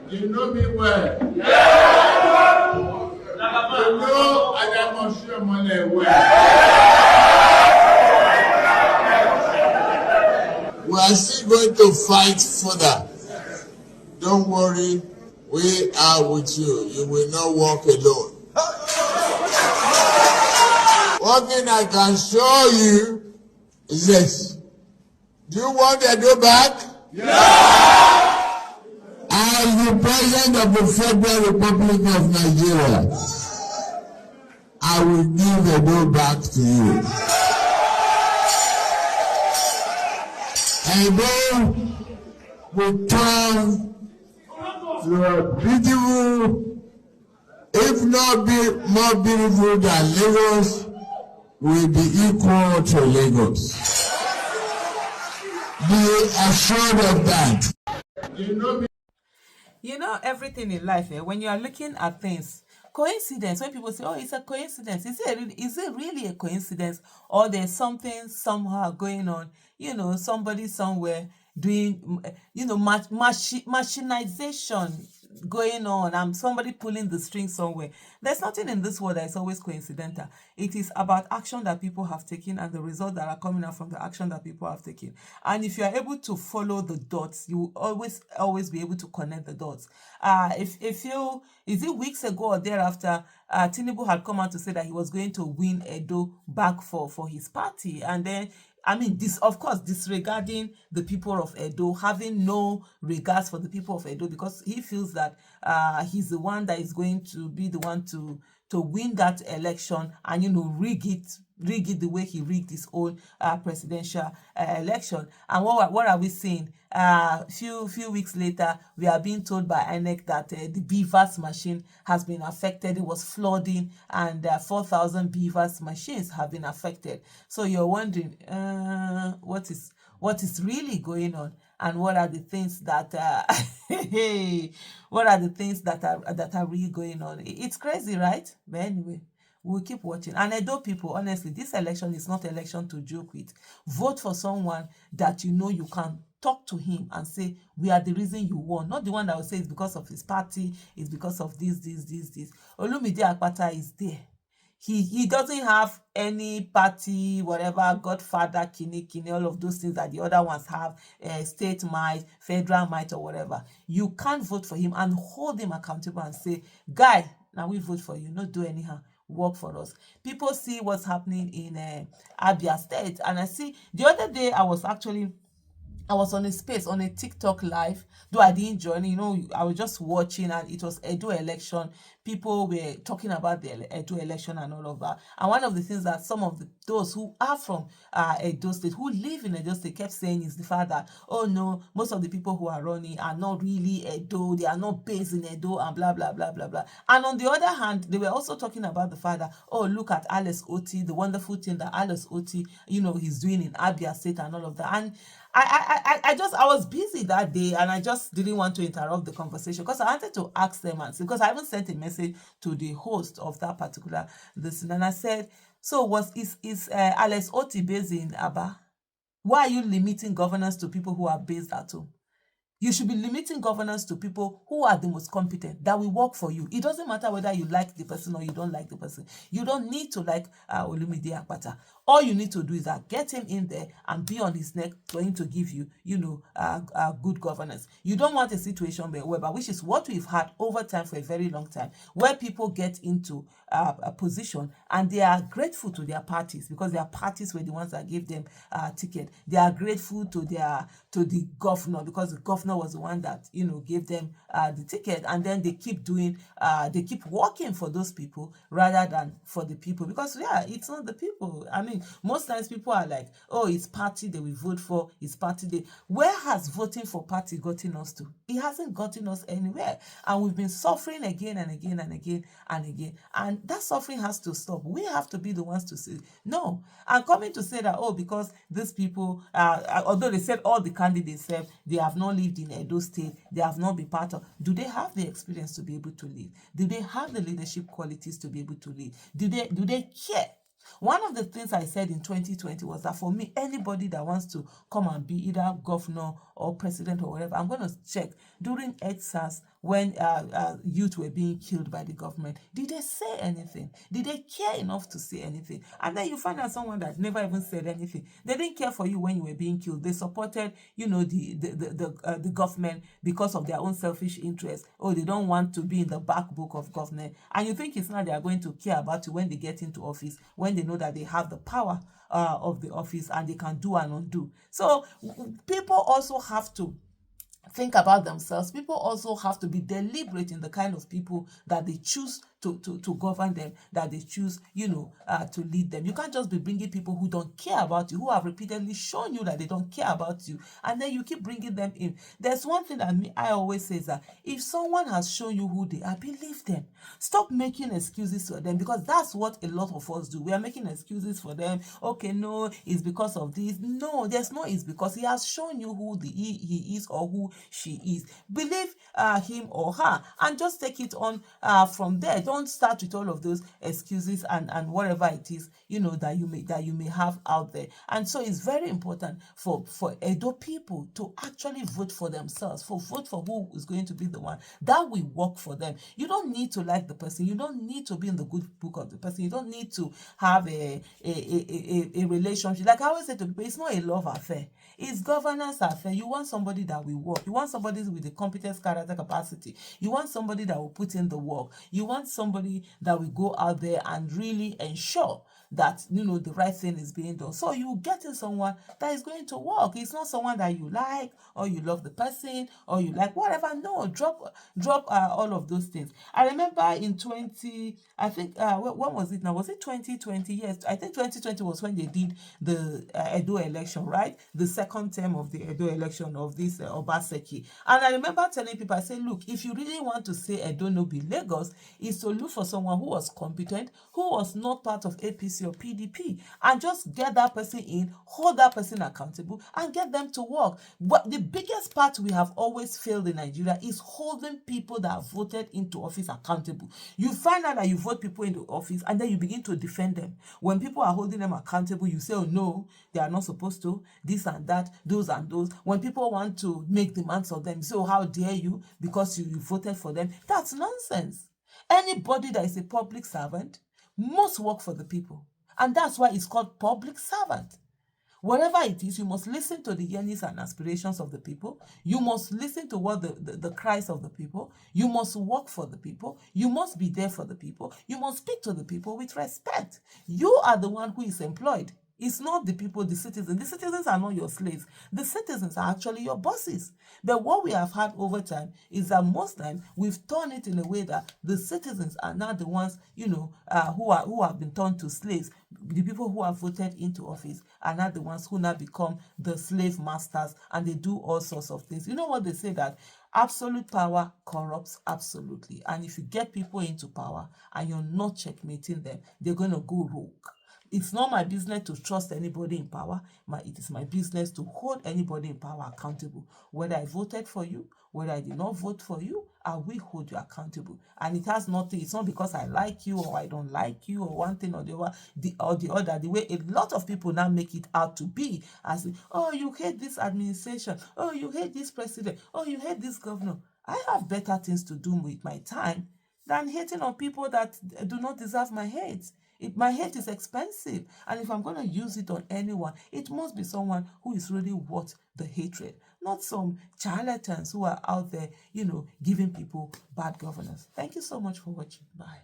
You know me well. You know I must show money well. We are still going to fight further. Don't worry, we are with you. You will not walk alone. One thing I can show you is this. Do you want Edo back? Yeah! As the President of the Federal Republic of Nigeria, I will give Edo back to you. Edo will turn to a beautiful, if not more beautiful than Lagos, will be equal to Lagos. Be assured of that. You know, everything in life, when you are looking at things, coincidence, when people say, oh, it's a coincidence, is it really a coincidence? Or there's something somehow going on, you know, somebody somewhere doing, you know, machinization going on, and somebody pulling the string somewhere. There's nothing in this world that is always coincidental. It is about action that people have taken and the results that are coming out from the action that people have taken. And if you are able to follow the dots, you will always be able to connect the dots. Is it weeks ago or thereafter, Tinubu had come out to say that he was going to win Edo back for his party, and then this, of course, disregarding the people of Edo, having no regards for the people of Edo, because he feels that he's the one that is going to be the one to win that election and, you know, rig it the way he rigged his own presidential election. And what are we seeing? Few weeks later, we are being told by INEC that the BVAS machine has been affected. It was flooding, and 4,000 BVAS machines have been affected. So you're wondering, what is really going on, and what are the things that what are the things that are really going on? It's crazy, right? But anyway, we'll keep watching. And Edo people, honestly, this election is not an election to joke with. Vote for someone that you know you can talk to him and say, we are the reason you won. Not the one that will say it's because of his party, it's because of this. Olumide Akpata is there. He doesn't have any party, whatever, godfather, kini, all of those things that the other ones have, state might, federal might, or whatever. You can't vote for him and hold him accountable and say, guy, now we vote for you, not do anyhow. Work for us. People see what's happening in Abia State, and I see the other day I was on a space, on a TikTok live, though I didn't join, you know, I was just watching, and it was Edo election. People were talking about the Edo election and all of that. And one of the things that some of those who are from Edo State, who live in Edo State, kept saying is the fact that, oh no, most of the people who are running are not really Edo, they are not based in Edo, and blah, blah, blah, blah, blah. And on the other hand, they were also talking about the fact that, oh, look at Alex Oti, the wonderful thing that Alex Oti, you know, he's doing in Abia State and all of that. And I was busy that day, and I just didn't want to interrupt the conversation because I wanted to ask them, and because I haven't sent a message to the host of that particular listen, and I said, so is Alex Oti based in Aba? Why are you limiting governance to people who are based at home? You should be limiting governance to people who are the most competent, that will work for you. It doesn't matter whether you like the person or you don't like the person. You don't need to like Olumide Akpata. All you need to do is get him in there and be on his neck for him to give you, you know, good governance. You don't want a situation whereby, which is what we've had over time for a very long time, where people get into a position and they are grateful to their parties because their parties were the ones that gave them a ticket. They are grateful to the governor because the governor was the one that, you know, gave them the ticket, and then they keep working for those people rather than for the people, because it's not the people. I mean, most times people are like, oh, it's party they will vote for, it's party where has voting for party gotten us to? It hasn't gotten us anywhere, and we've been suffering again and again and again and again, and that suffering has to stop. We have to be the ones to say no. And coming to say that, oh, because these people, although they said all the candidates said they have not lived in Edo State, they have not been part of, do they have the experience to be able to lead? Do they have the leadership qualities to be able to lead? Do they care? One of the things I said in 2020 was that for me, anybody that wants to come and be either governor or president or whatever, I'm going to check during EdSARS when youth were being killed by the government? Did they say anything? Did they care enough to say anything? And then you find out someone that never even said anything. They didn't care for you when you were being killed. They supported, the government because of their own selfish interests. Oh, they don't want to be in the back book of government. And you think it's not they are going to care about you when they get into office, when they know that they have the power of the office and they can do and undo. So people also have to think about themselves. People also have to be deliberate in the kind of people that they choose to govern them, that they choose, to lead them. You can't just be bringing people who don't care about you, who have repeatedly shown you that they don't care about you, and then you keep bringing them in. There's one thing that I always say is that if someone has shown you who they are, believe them. Stop making excuses for them, because that's what a lot of us do. We are making excuses for them. Okay, no, it's because of this. No, there's no it's because. He has shown you who he is or who she is. Believe him or her and just take it on from there. Don't start with all of those excuses and whatever it is, that you may have out there. And so it's very important for Edo people to actually vote for themselves, vote for who is going to be the one that will work for them. You don't need to like the person. You don't need to be in the good book of the person. You don't need to have a relationship. Like I always say to people, it's not a love affair. It's governance affair. You want somebody that will work. You want somebody with the competence, character, capacity. You want somebody that will put in the work. You want somebody that will go out there and really ensure that the right thing is being done. So you getting someone that is going to work. It's not someone that you like or you love the person or you like whatever. No, drop all of those things. I remember in 20, I think when was it now? Was it 2020? Yes, I think 2020 was when they did the Edo election, right? The second term of the Edo election of this Obaseki. And I remember telling people, I said, look, if you really want to say Edo no be Lagos, is to look for someone who was competent, who was not part of APC or PDP, and just get that person in, hold that person accountable, and get them to work. But the biggest part we have always failed in Nigeria is holding people that have voted into office accountable. You find out that you vote people into office and then you begin to defend them. When people are holding them accountable, you say, oh no, they are not supposed to, this and that, those and those. When people want to make demands of them, you say, oh, how dare you, because you voted for them. That's nonsense. Anybody that is a public servant must work for the people. And that's why it's called public servant. Whatever it is, you must listen to the yearnings and aspirations of the people. You must listen to what the cries of the people. You must work for the people. You must be there for the people. You must speak to the people with respect. You are the one who is employed. It's not the people, the citizens. The citizens are not your slaves. The citizens are actually your bosses. But what we have had over time is that most times we've turned it in a way that the citizens are not the ones, who have been turned to slaves. The people who have voted into office are not the ones who now become the slave masters, and they do all sorts of things. You know what they say, that absolute power corrupts absolutely. And if you get people into power and you're not checkmating them, they're going to go rogue. It's not my business to trust anybody in power. It is my business to hold anybody in power accountable. Whether I voted for you, whether I did not vote for you, I will hold you accountable. And it has nothing. It's not because I like you or I don't like you or one thing or the other. The way a lot of people now make it out to be, as oh, you hate this administration. Oh, you hate this president. Oh, you hate this governor. I have better things to do with my time than hating on people that do not deserve my hate. My hate is expensive, and if I'm going to use it on anyone, it must be someone who is really worth the hatred, not some charlatans who are out there, giving people bad governance. Thank you so much for watching. Bye.